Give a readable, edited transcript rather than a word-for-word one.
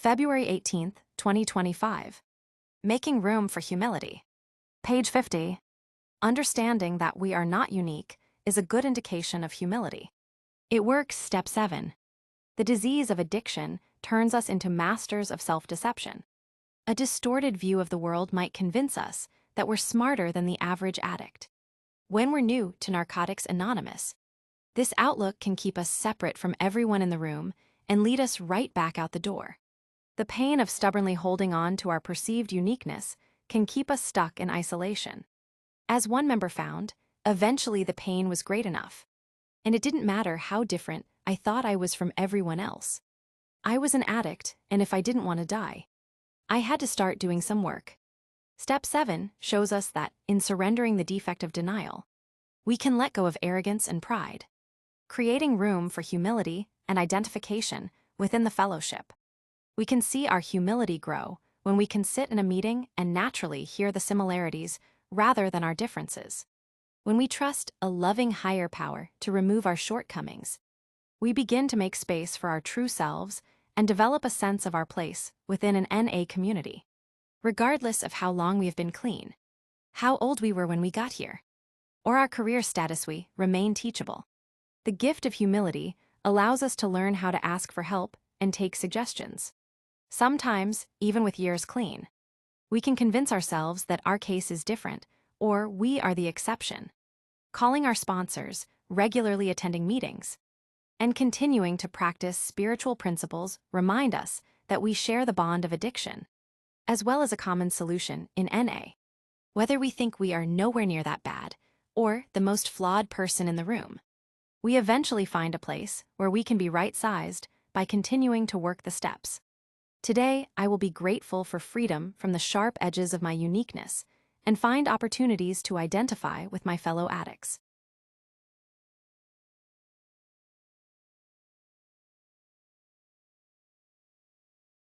February 18th, 2025. Making room for humility. Page 50. Understanding that we are not unique is a good indication of humility. It works. Step 7. The disease of addiction turns us into masters of self-deception. A distorted view of the world might convince us that we're smarter than the average addict. When we're new to Narcotics Anonymous, this outlook can keep us separate from everyone in the room and lead us right back out the door. The pain of stubbornly holding on to our perceived uniqueness can keep us stuck in isolation. As one member found, eventually the pain was great enough, and it didn't matter how different I thought I was from everyone else. I was an addict, and if I didn't want to die, I had to start doing some work. Step 7 shows us that, in surrendering the defect of denial, we can let go of arrogance and pride, creating room for humility and identification within the fellowship. We can see our humility grow when we can sit in a meeting and naturally hear the similarities rather than our differences. When we trust a loving higher power to remove our shortcomings, we begin to make space for our true selves and develop a sense of our place within an NA community. Regardless of how long we have been clean, how old we were when we got here, or our career status, we remain teachable. The gift of humility allows us to learn how to ask for help and take suggestions. Sometimes, even with years clean, we can convince ourselves that our case is different or we are the exception. Calling our sponsors, regularly attending meetings, and continuing to practice spiritual principles remind us that we share the bond of addiction, as well as a common solution in NA. Whether we think we are nowhere near that bad or the most flawed person in the room, we eventually find a place where we can be right-sized by continuing to work the steps. Today, I will be grateful for freedom from the sharp edges of my uniqueness and find opportunities to identify with my fellow addicts.